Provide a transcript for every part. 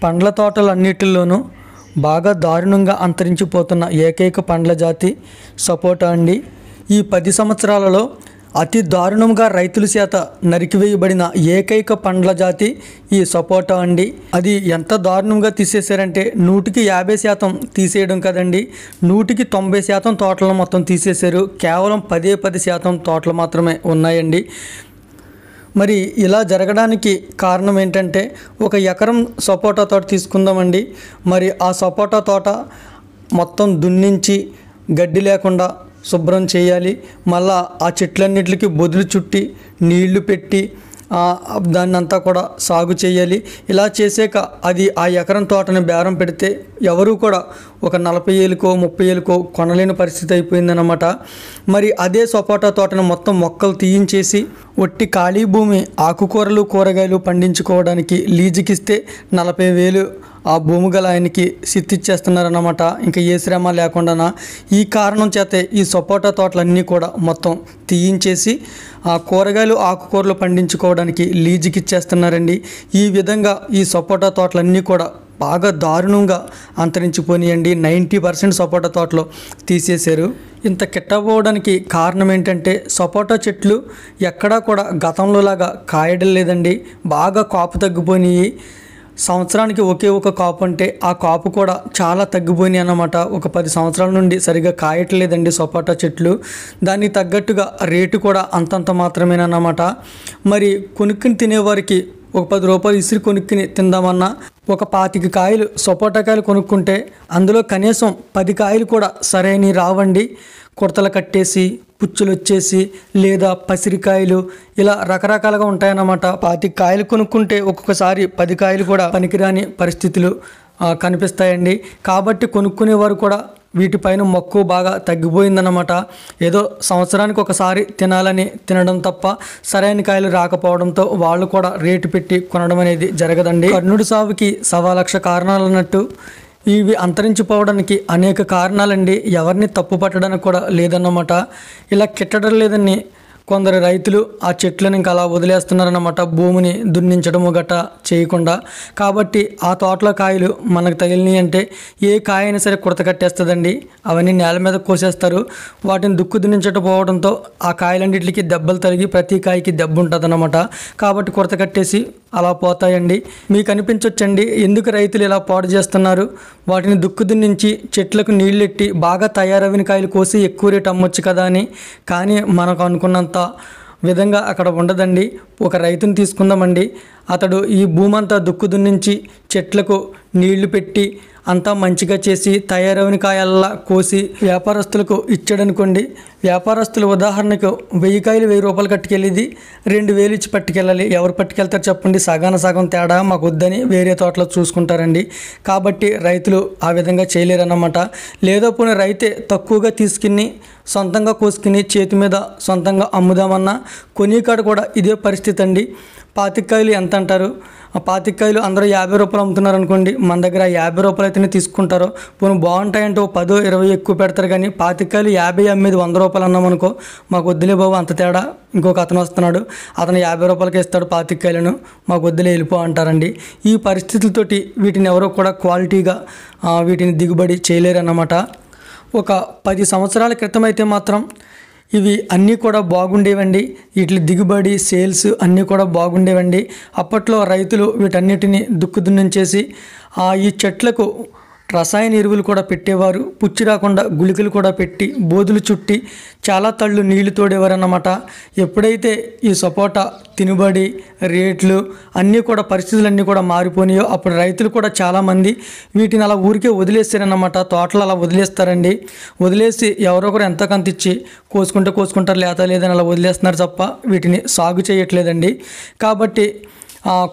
పండ్ల తోటలన్నిటిలోనూ బాగా దారుణంగా అంతరించిపోతున్న ఏకైక పండ్ల జాతి సపోటా అండి. ఈ 10 సంవత్సరాలలో అతి దారుణంగా రైతుల చేత నరికివేయబడిన ఏకైక పండ్ల జాతి ఈ సపోటా అండి. అది ఎంత దారుణంగా తీసేశారంటే 100కి 50% తీసేయడం కదండి, 100కి 90% తోటలు మొత్తం తీసేశారు. కేవలం 10% తోటలు మాత్రమే ఉన్నాయండి. మరి ఇలా జరగడానికి కారణం ఏంటంటే, ఒక ఎకరం సపోటా తోట తీసుకుందామండి. మరి ఆ సపోటా తోట మొత్తం దున్నించి గడ్డి లేకుండా శుభ్రం చేయాలి. మళ్ళా ఆ చెట్లన్నిటికి బొదులు చుట్టి నీళ్లు పెట్టి దాన్నంతా కూడా సాగు చేయాలి. ఇలా చేసాక అది ఆ ఎకరం తోటని బేరం పెడితే ఎవరు కూడా ఒక 40,000కో 30,000కో కొనలేని పరిస్థితి అయిపోయిందన్నమాట. మరి అదే సపోటా తోటను మొత్తం మొక్కలు తీయించేసి ఒట్టి ఖాళీ భూమి ఆకుకూరలు కూరగాయలు పండించుకోవడానికి లీజుకిస్తే 40,000 ఆ భూమి గల ఆయనకి సిత్తిచ్చేస్తున్నారన్నమాట, ఇంకా ఏ శ్రమ లేకుండా. ఈ కారణం చేతే ఈ సపోటా తోటలన్నీ కూడా మొత్తం తీయించేసి ఆ కూరగాయలు ఆకుకూరలు పండించుకోవడానికి లీజుకి ఇచ్చేస్తున్నారండి. ఈ విధంగా ఈ సపోటా తోటలన్నీ కూడా బాగా దారుణంగా అంతరించిపోయినాయండి. 90% సపోటా తోటలో తీసేశారు. ఇంత కిట్టపోవడానికి కారణం ఏంటంటే, సపోటా చెట్లు ఎక్కడా కూడా గతంలో లాగా కాయడం లేదండి. బాగా కాపు తగ్గిపోయినాయి. సంవత్సరానికి ఒకే ఒక కాపు అంటే ఆ కాపు కూడా చాలా తగ్గిపోయినాయి అన్నమాట. ఒక 10 సంవత్సరాల నుండి సరిగా కాయట్లేదండి సపోటా చెట్లు. దానికి తగ్గట్టుగా రేటు కూడా అంతంత మాత్రమేనన్నమాట. మరి కొనుక్కుని తినేవారికి ఒక 10 రూపాయలు ఇసిరి కొనుక్కుని తిందామన్నా ఒక 25 కాయలు సపోటా కాయలు కొనుక్కుంటే అందులో కనీసం 10 కాయలు కూడా సరైనవి రావండి. కుడతలు కట్టేసి పుచ్చులు వచ్చేసి లేదా పసిరికాయలు ఇలా రకరకాలుగా ఉంటాయన్నమాట. 25 కాయలు కొనుక్కుంటే ఒక్కొక్కసారి 10 కాయలు కూడా పనికిరాని పరిస్థితులు కనిపిస్తాయండి. కాబట్టి కొనుక్కునేవారు కూడా వీటిపైన మక్కువ బాగా తగ్గిపోయిందన్నమాట. ఏదో సంవత్సరానికి ఒకసారి తినాలని తినడం తప్ప సరైన కాయలు రాకపోవడంతో వాళ్ళు కూడా రేటు పెట్టి కొనడం అనేది జరగదండి. కర్ణుడి సాగుకి 1,00,000 కారణాలు అన్నట్టు ఇవి అంతరించిపోవడానికి అనేక కారణాలండి. ఎవరిని తప్పు పట్టడానికి కూడా లేదన్నమాట. ఇలా కిట్టడం లేదని కొందరు రైతులు ఆ చెట్లను ఇంకా అలా వదిలేస్తున్నారన్నమాట, భూమిని దున్నించడము గట్టా చేయకుండా. కాబట్టి ఆ తోటలో కాయలు మనకు తగిలినాయి అంటే ఏ కాయ అయినా సరే కుడత కట్టేస్తుందండి. అవన్నీ నేల మీద కోసేస్తారు. వాటిని దుక్కు దున్నించకపోవడంతో ఆ కాయలన్నింటికి దెబ్బలు తగిలి ప్రతి కాయకి దెబ్బ ఉంటుందన్నమాట. కాబట్టి కుడత కట్టేసి అలా పోతాయండి. మీకు అనిపించవచ్చండి, ఎందుకు రైతులు ఇలా పాడు చేస్తున్నారు, వాటిని దుక్కు దున్నించి చెట్లకు నీళ్ళెట్టి బాగా తయారవిన కాయలు కోసి ఎక్కువ రేటు అమ్మొచ్చు కదా అని. కానీ మనకు అనుకున్నంత విధంగా అక్కడ ఉండదండి. ఒక రైతుని తీసుకుందామండి, అతడు ఈ భూమి అంతా దుక్కు దున్నించి చెట్లకు నీళ్లు పెట్టి అంతా మంచిగా చేసి తయారవిన కాయల్లా కోసి వ్యాపారస్తులకు ఇచ్చాడనుకోండి. వ్యాపారస్తులు ఉదాహరణకు 1000 కాయలు 1000 రూపాయలు కట్టుకెళ్ళేది 2,000 ఇచ్చి పట్టుకెళ్ళాలి. ఎవరు పట్టుకెళ్తారు చెప్పండి? సగం తేడా మాకు వద్దని వేరే తోటలో చూసుకుంటారండి. కాబట్టి రైతులు ఆ విధంగా చేయలేరన్నమాట. లేదో పోనీ రైతే తక్కువగా తీసుకుని సొంతంగా కోసుకుని చేతి మీద సొంతంగా అమ్ముదామన్నా కొనికాడ కూడా ఇదే పరిస్థితి అండి. 25 కాయలు ఎంత అంటారు? ఆ 25 కాయలు అందరూ 50 రూపాయలు అమ్ముతున్నారు అనుకోండి, మన దగ్గర 50 రూపాయలు అయితేనే తీసుకుంటారు. పోనీ బాగుంటాయంటే 10, 20 ఎక్కువ పెడతారు. కానీ 25 కాయలు 50 అమ్మేది 100 రూపాయలు అన్నామనుకో, మాకు వద్దులే బాబు అంత తేడా, ఇంకొక అతను వస్తున్నాడు అతను 50 రూపాయలకి ఇస్తాడు 25 కాయలను, మాకు వద్దులే వెళ్ళిపో అంటారండి. ఈ పరిస్థితులతోటి వీటిని ఎవరో కూడా క్వాలిటీగా వీటిని దిగుబడి చేయలేరన్నమాట. ఒక 10 సంవత్సరాల క్రితం అయితే మాత్రం ఇవి అన్నీ కూడా బాగుండేవండి. వీటి దిగుబడి సేల్స్ అన్నీ కూడా బాగుండేవండి. అప్పట్లో రైతులు వీటన్నిటిని దుక్కు దున్నించేసి ఈ చెట్లకు రసాయన ఎరువులు కూడా పెట్టేవారు. పుచ్చి రాకుండా గుళికలు కూడా పెట్టి బోదులు చుట్టి చాలా తళ్ళు నీళ్లు తోడేవారన్నమాట. ఎప్పుడైతే ఈ సపోటా తినుబడి రేట్లు అన్నీ కూడా పరిస్థితులన్నీ కూడా మారిపోయినాయో అప్పుడు రైతులు కూడా చాలామంది వీటిని అలా ఊరికే వదిలేస్తారన్నమాట. తోటలు అలా వదిలేస్తారండి. వదిలేసి ఎవరో ఒకరు ఎంతో కొంత ఇచ్చి కోసుకుంటారు, లేదని అలా వదిలేస్తున్నారు తప్ప వీటిని సాగు చేయట్లేదండి. కాబట్టి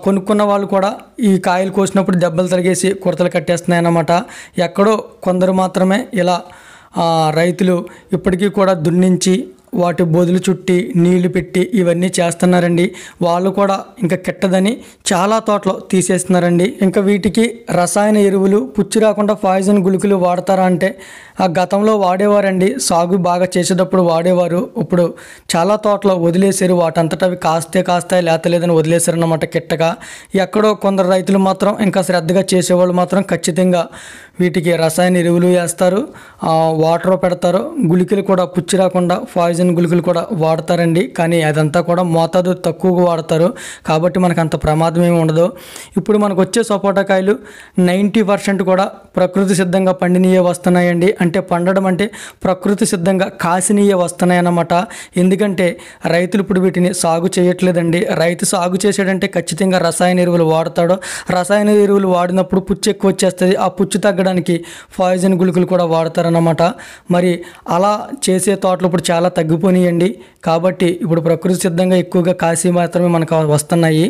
కొనుక్కున్న వాళ్ళు కూడా ఈ కాయలు కోసినప్పుడు దెబ్బలు తగిలేసి కుడతలు కట్టేస్తున్నాయన్నమాట. ఎక్కడో కొందరు మాత్రమే ఇలా రైతులు ఇప్పటికీ కూడా దున్నించి వాటి బొదులు చుట్టి నీళ్లు పెట్టి ఇవన్నీ చేస్తున్నారండి. వాళ్ళు కూడా ఇంకా కిట్టదని చాలా తోటలో తీసేస్తున్నారండి. ఇంకా వీటికి రసాయన ఎరువులు పుచ్చి రాకుండా పాయిజన్ గుళికలు వాడతారా అంటే ఆ గతంలో వాడేవారండి. సాగు బాగా చేసేటప్పుడు వాడేవారు. ఇప్పుడు చాలా తోటలో వదిలేశారు. వాటంతటా అవి కాస్తాయి లేతలేదని వదిలేశారు అన్నమాట కిట్టగా. ఎక్కడో కొందరు రైతులు మాత్రం ఇంకా శ్రద్ధగా చేసేవాళ్ళు మాత్రం ఖచ్చితంగా వీటికి రసాయన ఎరువులు వేస్తారు, వాటర్ పెడతారు, గుళికలు కూడా పుచ్చి రాకుండా పాయిజన్ గుళికలు కూడా వాడతారండి. కానీ అదంతా కూడా మోతాదు తక్కువగా వాడతారు కాబట్టి మనకు అంత ప్రమాదం ఏమి ఉండదు. ఇప్పుడు మనకు వచ్చే సపోటా కాయలు 90% కూడా ప్రకృతి సిద్ధంగా పండినయే వస్తున్నాయండి. అంటే పండడం అంటే ప్రకృతి సిద్ధంగా కాసినయే వస్తున్నాయి అన్నమాట. ఎందుకంటే రైతులు ఇప్పుడు వీటిని సాగు చేయట్లేదండి. రైతు సాగు చేసాడంటే ఖచ్చితంగా రసాయన ఎరువులు వాడతాడు. రసాయన ఎరువులు వాడినప్పుడు పుచ్చు ఎక్కువ వచ్చేస్తుంది. ఆ పుచ్చు తగ్గడానికి పాయిజన్ గుళికలు కూడా వాడతారన్నమాట. మరి అలా చేసే తోటలు ఇప్పుడు చాలా తగ్గిపోయినాయండి. కాబట్టి ఇప్పుడు ప్రకృతి సిద్ధంగా ఎక్కువగా కాసి మాత్రమే మనకు వస్తున్నాయి.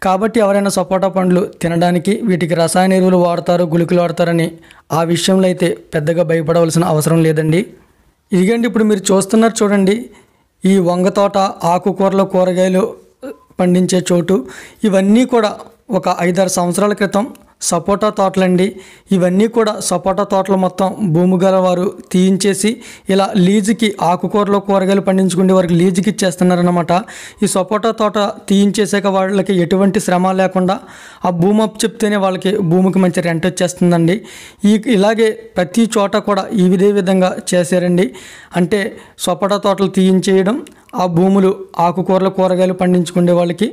కాబట్టి ఎవరైనా సపోటా పండ్లు తినడానికి వీటికి రసాయన ఎరువులు వాడతారు, గుళికలు వాడతారని ఆ విషయంలో అయితే పెద్దగా భయపడవలసిన అవసరం లేదండి. ఇదిగండి ఇప్పుడు మీరు చూస్తున్నారు చూడండి, ఈ వంగ తోట, ఆకుకూరలు, కూరగాయలు పండించే చోటు, ఇవన్నీ కూడా ఒక 5-6 సంవత్సరాల క్రితం సపోటా తోటలండి. ఇవన్నీ కూడా సపోటా తోటలు మొత్తం భూమి గల వారు తీయించేసి ఇలా లీజుకి ఆకుకూరలు, కూరగాయలు పండించుకునే వారికి లీజుకి ఇచ్చేస్తున్నారన్నమాట. ఈ సపోటా తోట తీయించేసాక వాళ్ళకి ఎటువంటి శ్రమ లేకుండా ఆ భూమి అప్పు చెప్తేనే వాళ్ళకి భూమికి మంచి రెంట్ వచ్చేస్తుందండి. ఇలాగే ప్రతి చోట కూడా ఇదే విధంగా చేశారండి. అంటే సపోటా తోటలు తీయించేయడం, ఆ భూములు ఆకుకూరలు, కూరగాయలు పండించుకునే వాళ్ళకి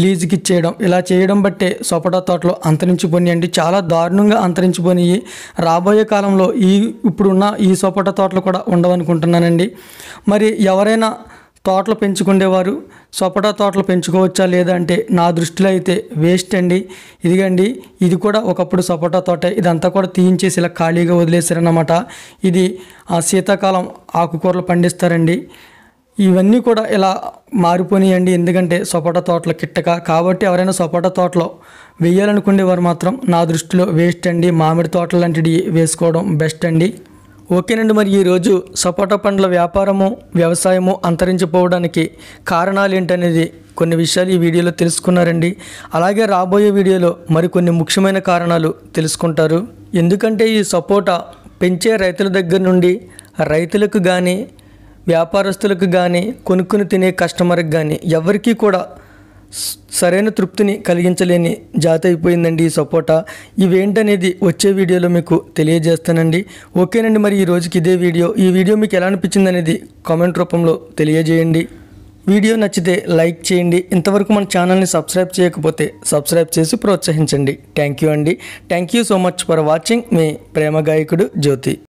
లీజుకి ఇచ్చేయడం, ఇలా చేయడం బట్టే సపోటా తోటలు అంతరించిపోయినాయండి. చాలా దారుణంగా అంతరించిపోయినాయి. రాబోయే కాలంలో ఇప్పుడున్న ఈ సపోటా తోటలు కూడా ఉండవనుకుంటున్నానండి. మరి ఎవరైనా తోటలు పెంచుకునేవారు సపోటా తోటలు పెంచుకోవచ్చా లేదా అంటే నా దృష్టిలో అయితే వేస్ట్ అండి. ఇదిగండి, ఇది కూడా ఒకప్పుడు సపోటా తోటే. ఇదంతా కూడా తీయించేసి ఇలా ఖాళీగా వదిలేశారన్నమాట. ఇది శీతాకాలం ఆకుకూరలు పండిస్తారండి. ఇవన్నీ కూడా ఇలా మారిపోయినాయండి. ఎందుకంటే సపోటా తోటలు కిట్టక. కాబట్టి ఎవరైనా సపోటా తోటలో వేయాలనుకునేవారు మాత్రం నా దృష్టిలో వేస్ట్ అండి. మామిడి తోటలు లాంటివి వేసుకోవడం బెస్ట్ అండి. ఓకేనండి, మరి ఈరోజు సపోటా పండ్ల వ్యాపారము, వ్యవసాయము అంతరించిపోవడానికి కారణాలు ఏంటనేది కొన్ని విషయాలు ఈ వీడియోలో తెలుసుకున్నారండి. అలాగే రాబోయే వీడియోలో మరికొన్ని ముఖ్యమైన కారణాలు తెలుసుకుంటారు. ఎందుకంటే ఈ సపోటా పెంచే రైతుల దగ్గర నుండి రైతులకు కానీ, వ్యాపారస్తులకు కానీ, కొనుక్కుని తినే కస్టమర్కి కానీ ఎవరికీ కూడా సరైన తృప్తిని కలిగించలేని జాతి అయిపోయిందండి ఈ సపోటా. ఇవేంటనేది వచ్చే వీడియోలో మీకు తెలియజేస్తానండి. ఓకేనండి, మరి ఈ రోజుకి ఇదే వీడియో. ఈ వీడియో మీకు ఎలా అనిపించింది అనేది కామెంట్ రూపంలో తెలియజేయండి. వీడియో నచ్చితే లైక్ చేయండి. ఇంతవరకు మన ఛానల్ని సబ్స్క్రైబ్ చేయకపోతే సబ్స్క్రైబ్ చేసి ప్రోత్సహించండి. థ్యాంక్ యూ అండి. Thank you so much for watching. మీ ప్రేమ గాయకుడు జ్యోతి.